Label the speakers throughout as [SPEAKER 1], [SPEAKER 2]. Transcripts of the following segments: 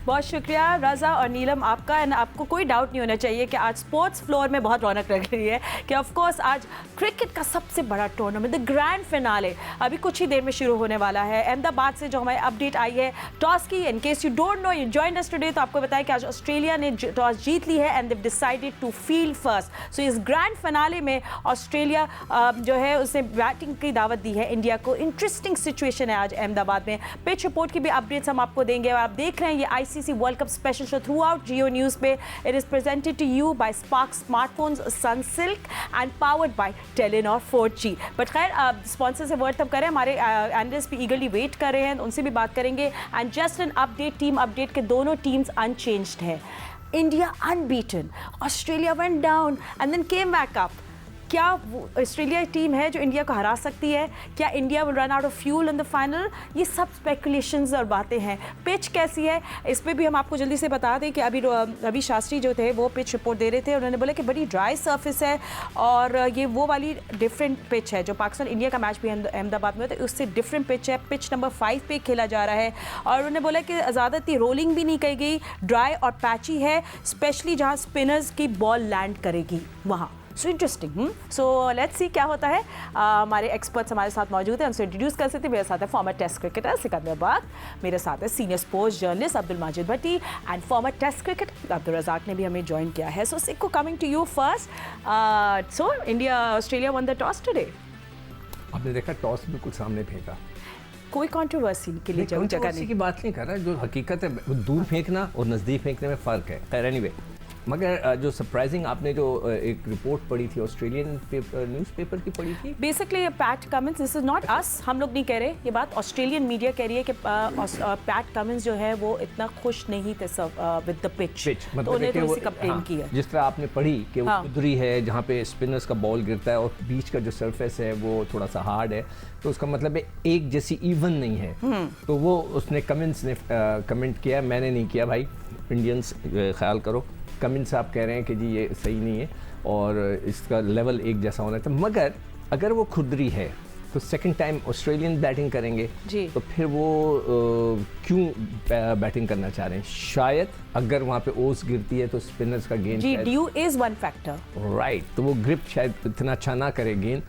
[SPEAKER 1] बहुत शुक्रिया रज़ा और नीलम आपका। एंड आपको कोई डाउट नहीं होना चाहिए कि आज स्पोर्ट्स फ्लोर में बहुत रौनक लग रही है कि ऑफ कोर्स आज क्रिकेट का सबसे बड़ा टूर्नामेंट द ग्रैंड फिनाले अभी कुछ ही देर में शुरू होने वाला है। अहमदाबाद से जो हमारी अपडेट आई है टॉस की, in case you don't know you joined us today, तो आपको बताया कि आज ऑस्ट्रेलिया ने टॉस जीत ली है and they decided to field first. So इस ग्रैंड फिनाले में ऑस्ट्रेलिया जो है उसने बैटिंग की दावत दी है इंडिया को। इंटरेस्टिंग सिचुएशन है आज अहमदाबाद में। पिच रिपोर्ट की भी अपडेट्स हम आपको देंगे और आप देख रहे हैं ये ICC world cup special show throughout Geo news पे। It is presented to you by Spark smartphones, Sunsilk and powered by Telenor 4G। But खैर स्पॉन्सर से वर्ड तब करें, हमारे एनालिस्ट भी ईगरली वेट कर रहे हैं, उनसे भी बात करेंगे। And just an update, team update के दोनों टीम्स अनचेंज्ड है। India unbeaten, Australia went down and then came back up. क्या वो ऑस्ट्रेलिया टीम है जो इंडिया को हरा सकती है? क्या India will run out of fuel in the final? ये सब स्पेकुलेशंस और बातें हैं। पिच कैसी है इस पर भी हम आपको जल्दी से बता दें कि अभी रवि शास्त्री जो थे वो पिच रिपोर्ट दे रहे थे। उन्होंने बोला कि बड़ी ड्राई सरफेस है और ये वो वाली डिफरेंट पिच है जो पाकिस्तान इंडिया का मैच भी अहमदाबाद में, तो उससे डिफरेंट पिच है। पिच नंबर 5 पे खेला जा रहा है और उन्होंने बोला कि ज़्यादातर रोलिंग भी नहीं की गई, ड्राई और पैची है, स्पेशली जहाँ स्पिनर्स की बॉल लैंड करेगी वहाँ। So interesting. So let's see क्या होता है। हमारे एक्सपर्ट्स हमारे साथ मौजूद हैं, उनसे इंट्रोड्यूस कर सकते हैं। मेरे साथ है former test cricketer Sikandar Bakht, मेरे साथ है senior sports journalist Abdul Majid Bhatti and former test cricketer Abdul Razzaq ने भी हमें ज्वाइन किया है। So Sikko coming to you first. So India Australia won the toss today.
[SPEAKER 2] आपने देखा टॉस बिल्कुल सामने फेंका,
[SPEAKER 1] कोई कंट्रोवर्सी के लिए जगह नहीं
[SPEAKER 2] की बात नहीं कर रहा। जो हकीकत है वो दूर फेंकना और नज़दीक फेंकने में फ़र्क है। खैर एनीवे, मगर जो सरप्राइजिंग आपने जो एक रिपोर्ट पढ़ी थी ऑस्ट्रेलियन न्यूज़पेपर की पढ़ी थी,
[SPEAKER 1] basically PAT Cummins, this is not us, हम लोग नहीं कह रहे ये बात, ऑस्ट्रेलियन मीडिया कह रही है कि पैट कमिंस जो है वो इतना खुश नहीं थे विद द पिच,
[SPEAKER 2] मतलब
[SPEAKER 1] तो उन्हें
[SPEAKER 2] कि
[SPEAKER 1] थोड़ी सी कंप्लेन की है।
[SPEAKER 2] जिस तरह आपने पढ़ी कि वो खुदरी है जहाँ पे स्पिनर्स का बॉल गिरता है और बीच का जो सरफेस है वो थोड़ा सा हार्ड है, तो उसका मतलब है एक जैसी इवन नहीं है। तो वो उसने कमिंस ने कमेंट किया, मैंने नहीं किया भाई, इंडियंस ख्याल करो। कमिंस साहब कह रहे हैं कि जी ये सही नहीं है और इसका लेवल एक जैसा होना चाहिए। मगर अगर वो खुदरी है तो सेकंड टाइम ऑस्ट्रेलियन बैटिंग करेंगे तो फिर वो क्यों बैटिंग करना चाह रहे हैं? शायद अगर वहाँ पे ओस गिरती है तो स्पिनर्स का गेंद
[SPEAKER 1] due is one factor,
[SPEAKER 2] right, तो वो ग्रिप शायद इतना अच्छा ना करे गेंद।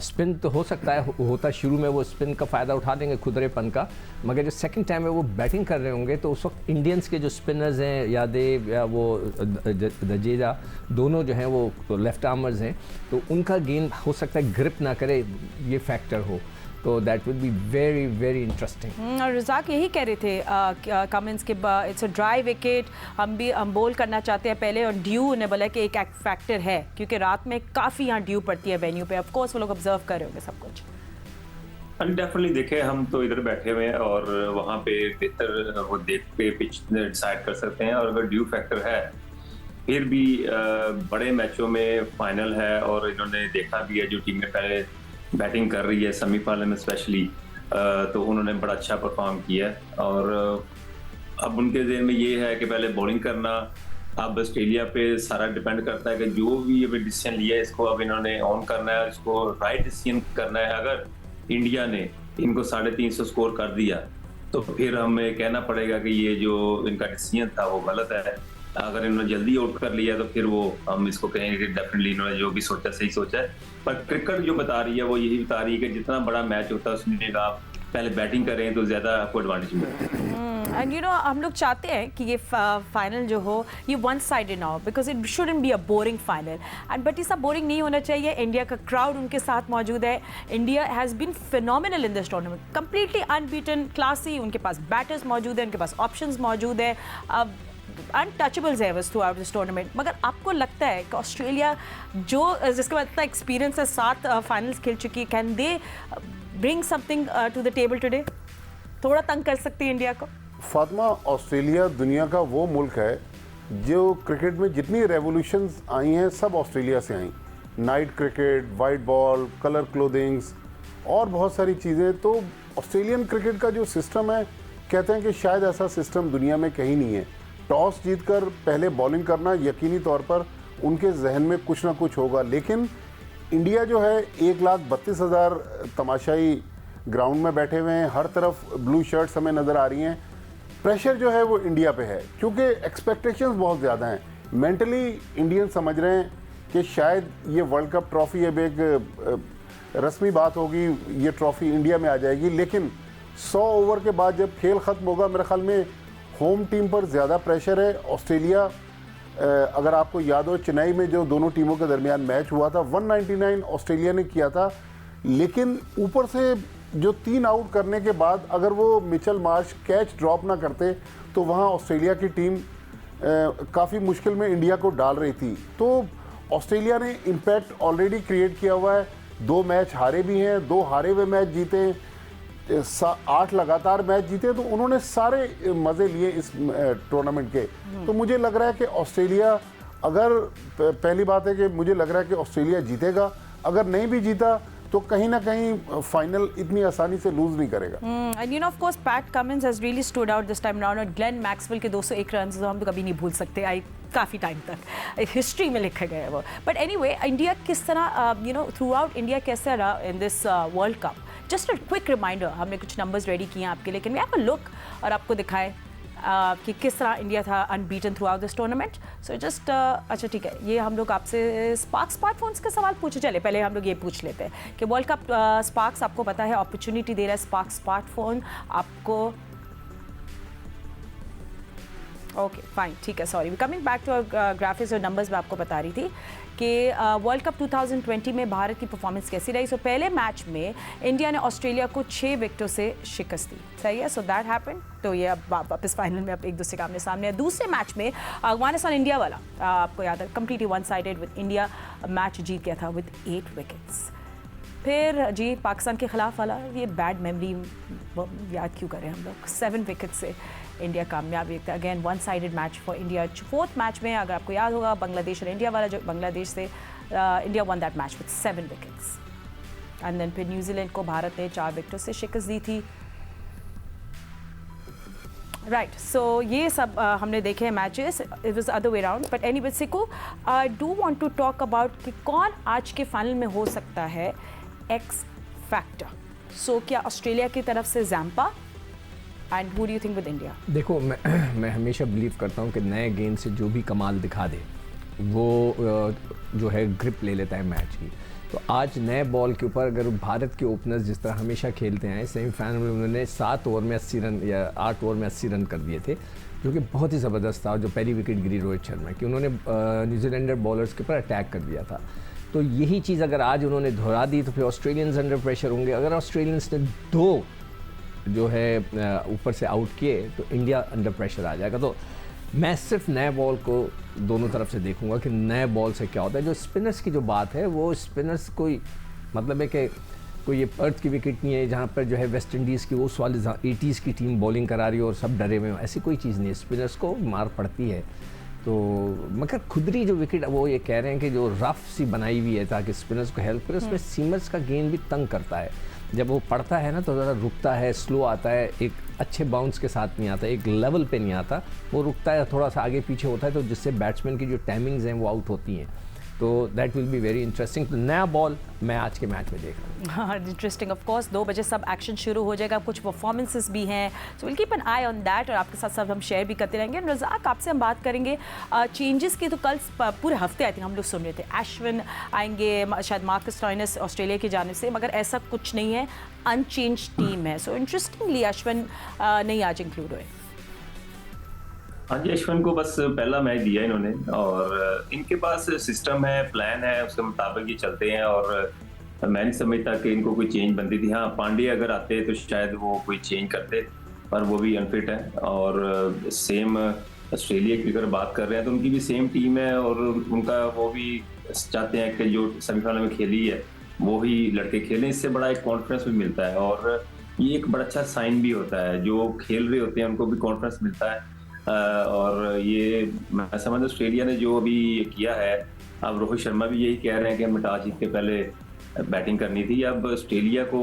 [SPEAKER 2] स्पिन तो हो सकता है होता शुरू में वो स्पिन का फ़ायदा उठा देंगे खुदरेपन का, मगर जो सेकंड टाइम है वो बैटिंग कर रहे होंगे तो उस वक्त इंडियंस के जो स्पिनर्स हैं यादेव या वो जडेजा, दोनों जो हैं वो लेफ्ट आर्मर्स हैं, तो उनका गेंद हो सकता है ग्रिप ना करे, ये फैक्टर हो, तो that will be very very interesting.
[SPEAKER 1] और रज़ाक यही कह रहे थे कमिंस के इट्स अ ड्राई विकेट, हम बोल करना चाहते हैं पहले, और ड्यू उन्हें बोला कि एक फैक्टर है क्योंकि रात में काफ़ी यहाँ ड्यू पड़ती है वेन्यू पे। ऑफ कोर्स वो लोग ऑब्जर्व कर रहे होंगे सब कुछ।
[SPEAKER 3] डेफिनेटली देखे, हम तो इधर बैठे हुए हैं और वहाँ पे बेहतर वो देख पे पिच डिसाइड कर सकते हैं। और अगर ड्यू फैक्टर है फिर भी बड़े मैचों में फाइनल है और इन्होंने देखा भी है जो टीमें पहले बैटिंग कर रही है सेमीफाइनल में स्पेशली, तो उन्होंने बड़ा अच्छा परफॉर्म किया और अब उनके ज़हन में ये है कि पहले बॉलिंग करना। अब ऑस्ट्रेलिया पे सारा डिपेंड करता है कि जो भी ये डिसीजन लिया है इसको अब इन्होंने ऑन करना है और इसको राइट डिसीजन करना है। अगर इंडिया ने इनको 350 स्कोर कर दिया तो फिर हमें कहना पड़ेगा कि ये जो इनका डिसीजन था वो गलत है। अगर इन्होंने जल्दी आउट कर लिया तो फिर वो हम इसको कहेंगे कि डेफिनेटली इन्होंने जो भी सोचा सही सोचा है। पर क्रिकेट जो बता रही है वो यही बता रही है कि जितना बड़ा मैच होता है उसमें आप पहले बैटिंग करें तो ज़्यादा आपको एडवांटेज मिलता है।
[SPEAKER 1] एंड यू नो हम लोग चाहते हैं कि ये फाइनल जो हो ये वन साइडेड ना हो, because it shouldn't be a boring final and but ये सब बोरिंग नहीं होना चाहिए। इंडिया का क्राउड उनके साथ मौजूद है। India has been phenomenal in this tournament, completely unbeaten, classy, उनके पास बैटर्स मौजूद है, उनके पास ऑप्शंस मौजूद है, अनटचेबल्स है थ्रू आउट दिस टूर्नामेंट। मगर आपको लगता है कि ऑस्ट्रेलिया जो जिसके बाद इतना एक्सपीरियंस है, 7 फाइनल्स खेल चुकी है, can they bring something to the table today? थोड़ा तंग कर सकती है इंडिया को?
[SPEAKER 4] फातिमा, ऑस्ट्रेलिया दुनिया का वो मुल्क है जो क्रिकेट में जितनी रेवोल्यूशंस आई हैं सब ऑस्ट्रेलिया से आई। Night cricket, white ball, colour clothings और बहुत सारी चीज़ें। तो ऑस्ट्रेलियन क्रिकेट का जो सिस्टम है, कहते हैं कि शायद ऐसा सिस्टम दुनिया में कहीं नहीं है। टॉस जीतकर पहले बॉलिंग करना यकीनी तौर पर उनके जहन में कुछ ना कुछ होगा। लेकिन इंडिया जो है 1,32,000 तमाशाई ग्राउंड में बैठे हुए हैं, हर तरफ ब्लू शर्ट्स हमें नज़र आ रही हैं। प्रेशर जो है वो इंडिया पे है, क्योंकि एक्सपेक्टेशंस बहुत ज़्यादा हैं। मेंटली इंडियन समझ रहे हैं कि शायद ये वर्ल्ड कप ट्रॉफी अब एक रस्मी बात होगी, ये ट्रॉफी इंडिया में आ जाएगी, लेकिन 100 ओवर के बाद जब खेल ख़त्म होगा, मेरे ख्याल में होम टीम पर ज़्यादा प्रेशर है। ऑस्ट्रेलिया, अगर आपको याद हो, चेन्नई में जो दोनों टीमों के दरमियान मैच हुआ था, 199 ऑस्ट्रेलिया ने किया था, लेकिन ऊपर से जो 3 आउट करने के बाद अगर वो मिचेल मार्श कैच ड्रॉप ना करते तो वहाँ ऑस्ट्रेलिया की टीम काफ़ी मुश्किल में इंडिया को डाल रही थी। तो ऑस्ट्रेलिया ने इम्पैक्ट ऑलरेडी क्रिएट किया हुआ है। 2 मैच हारे भी हैं, 2 हारे हुए मैच जीते, 8 लगातार मैच जीते, तो उन्होंने सारे मज़े लिए इस टूर्नामेंट के। तो मुझे लग रहा है कि ऑस्ट्रेलिया, अगर पहली बात है कि मुझे लग रहा है कि ऑस्ट्रेलिया जीतेगा, अगर नहीं भी जीता तो कहीं ना कहीं फाइनल इतनी आसानी से लूज नहीं करेगा।
[SPEAKER 1] And you know of course PAT Cummins has really stood out this time round, और ग्लेन मैक्सवेल के 201 रन तो हम तो कभी नहीं भूल सकते, आई काफ़ी टाइम तक हिस्ट्री में लिखे गए वो। बट एनीवे, इंडिया किस तरह you know throughout India कैसे रहा in this world cup? Just a quick reminder, हमने कुछ नंबर्स रेडी किए हैं आपके लिए, can we have a look और आपको दिखाएं कि किस तरह इंडिया था unbeaten throughout this tournament. So just अच्छा ठीक है, ये हम लोग आपसे स्पार्क स्मार्टफोन्स के सवाल पूछे, चले पहले हम लोग ये पूछ लेते हैं कि वर्ल्ड कप स्पार्क्स आपको पता है अपॉर्चुनिटी दे रहा है स्पार्क स्मार्टफोन आपको। ओके फाइन, ठीक है, sorry, coming back to graphics और नंबर्स में आपको बता रही थी कि वर्ल्ड कप 2020 में भारत की परफॉर्मेंस कैसी रही। सो पहले मैच में इंडिया ने ऑस्ट्रेलिया को 6 विकेटों से शिकस्त दी, सही है, सो दैट हैपेंड। तो ये अब वापस फाइनल में अब एक दूसरे के आमने सामने है। दूसरे मैच में अफगानिस्तान इंडिया वाला आपको याद है, completely one sided with India match जीत गया था विद 8 विकेट्स। फिर जी पाकिस्तान के खिलाफ वाला, ये बैड मेमोरी याद क्यों करें हम लोग, 7 विकेट से इंडिया कामयाब हुई था। Again one sided match for India. 4th match में अगर आपको याद होगा, बांग्लादेश और इंडिया वाला, जो बांग्लादेश से India won that match with 7 wickets. And then फिर न्यूजीलैंड को भारत ने 4 विकेटों से शिकस्त दी थी। राइट, सो ये सब हमने देखे हैं matches, it was other way round. But anyway सिको, I do want to talk about कि कौन आज के फाइनल में हो सकता है एक्स फैक्टर। सो क्या ऑस्ट्रेलिया की तरफ से Zampa, and who do you think with India?
[SPEAKER 2] देखो, मैं हमेशा बिलीव करता हूँ कि नए गेंद से जो भी कमाल दिखा दे वो जो है ग्रिप ले लेता है मैच की। तो आज नए बॉल के ऊपर अगर भारत के ओपनर्स जिस तरह हमेशा खेलते हैं, सेमीफाइनल में उन्होंने 7 ओवर में 80 रन या 8 ओवर में 80 रन कर दिए थे, जो कि बहुत ही ज़बरदस्त था। जो पहली विकेट गिरी रोहित शर्मा की, उन्होंने न्यूजीलैंडर बॉलर्स के ऊपर अटैक कर दिया था। तो यही चीज़ अगर आज उन्होंने दोहरा दी तो फिर ऑस्ट्रेलियंस अंडर प्रेशर होंगे। अगर ऑस्ट्रेलियंस ने 2 जो है ऊपर से आउट किए तो इंडिया अंडर प्रेशर आ जाएगा। तो मैं सिर्फ नए बॉल को दोनों तरफ से देखूंगा कि नए बॉल से क्या होता है। जो स्पिनर्स की जो बात है, वो स्पिनर्स कोई मतलब है कि कोई ये पर्थ की विकेट नहीं है जहाँ पर जो है वेस्ट इंडीज़ की वो उस वाले 80s की टीम बॉलिंग करा रही हो और सब डरे हुए हो, ऐसी कोई चीज़ नहीं है। स्पिनर्स को मार पड़ती है। तो मगर खुदरी जो विकेट वो ये कह रहे हैं कि जो रफ सी बनाई हुई है ताकि स्पिनर्स को हेल्प करे, उसमें सीमर्स का गेंद भी तंग करता है। जब वो पड़ता है ना तो ज़रा रुकता है, स्लो आता है, एक अच्छे बाउंस के साथ नहीं आता, एक लेवल पे नहीं आता, वो रुकता है, थोड़ा सा आगे पीछे होता है, तो जिससे बैट्समैन की जो टाइमिंग्स हैं वो आउट होती हैं। तो that will be very interesting. तो नया बॉल मैं आज के मैच में देख रहा हूँ।
[SPEAKER 1] हाँ, इंटरेस्टिंग। ऑफ कोर्स 2 बजे सब एक्शन शुरू हो जाएगा, कुछ परफॉर्मेंसेस भी हैं, so will keep an I on that, और आपके साथ सब हम शेयर भी करते रहेंगे। रज़ाक, आपसे हम बात करेंगे चेंजेस की। तो कल पूरे हफ्ते आई थिंक हम लोग सुन रहे थे अश्विन आएंगे, शायद मार्कस स्टोइनिस ऑस्ट्रेलिया की जानिब से, मगर ऐसा कुछ नहीं है, अनचेंज टीम है। सो इंटरेस्टिंगली अश्विन नहीं आज इंक्लूड हुए।
[SPEAKER 3] हाँ जी, अश्विन को बस पहला मैच दिया इन्होंने, और इनके पास सिस्टम है, प्लान है, उसके मुताबिक ये चलते हैं, और मैं नहीं समझता कि इनको कोई चेंज बनती थी। हाँ, पांड्य अगर आते तो शायद वो कोई चेंज करते, पर वो भी अनफिट है। और सेम ऑस्ट्रेलिया की अगर बात कर रहे हैं तो उनकी भी सेम टीम है, और उनका वो भी चाहते हैं कि जो सेमीफाइनल में खेली है वो ही लड़के खेलें, इससे बड़ा एक कॉन्फिडेंस भी मिलता है, और ये एक बड़ा अच्छा साइन भी होता है। जो खेल रहे होते हैं उनको भी कॉन्फिडेंस मिलता है। और ये मैं समझता ऑस्ट्रेलिया ने जो अभी किया है, अब रोहित शर्मा भी यही कह रहे हैं कि हमें टॉस जीत के पहले बैटिंग करनी थी। अब ऑस्ट्रेलिया को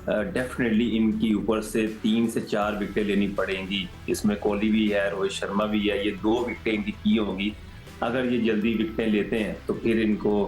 [SPEAKER 3] डेफिनेटली इनकी ऊपर से 3 से 4 विकेटें लेनी पड़ेंगी। इसमें कोहली भी है, रोहित शर्मा भी है, ये 2 विकेटें इनकी की होंगी। अगर ये जल्दी विकेटें लेते हैं तो फिर इनको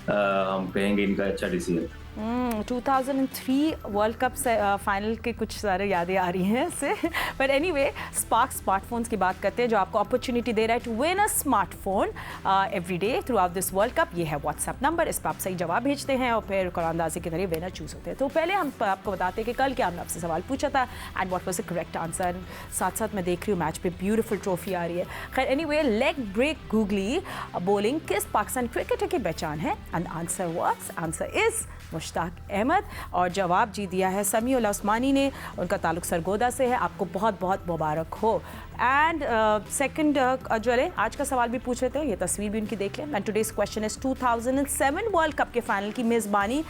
[SPEAKER 3] हम कहेंगे इनका अच्छा डिसीजन।
[SPEAKER 1] 2003 वर्ल्ड कप से फाइनल के कुछ सारे यादें आ रही हैं इससे, बट एनीवे स्पार्क स्मार्टफोन्स की बात करते हैं जो आपको अपॉर्चुनिटी दे रहा है to win a smartphone every day throughout this world cup. ये है व्हाट्सएप नंबर, इस पर आप सही जवाब भेजते हैं और फिर कुरानंदाजी के जरिए विनर चूज होते हैं। तो पहले हम आपको बताते हैं कि कल क्या हमने आपसे सवाल पूछा था and what was the correct answer. साथ साथ मैं देख रही हूँ मैच पे ब्यूटीफुल ट्रॉफी आ रही है। खैर anyway, leg break googly bowling किस पाकिस्तान क्रिकेटर की पहचान है? And answer is Mushtaq Ahmed. और जवाब जी दिया है समीउल उस्मानी ने, उनका ताल्लुक सरगोदा से है। आपको बहुत बहुत मुबारक हो। एंड सेकंड जो है आज का सवाल भी पूछ रहे थे, ये तस्वीर भी उनकी देख लें। And today's question is 2007 world cup के फाइनल की मेज़बानी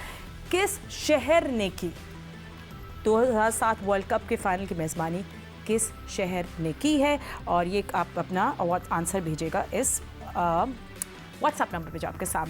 [SPEAKER 1] किस शहर ने की? 2007 वर्ल्ड कप के फाइनल की मेज़बानी किस शहर ने की है? और ये आप अपना आंसर भेजेगा इस व्हाट्सएप नंबर पे जो आपके सामने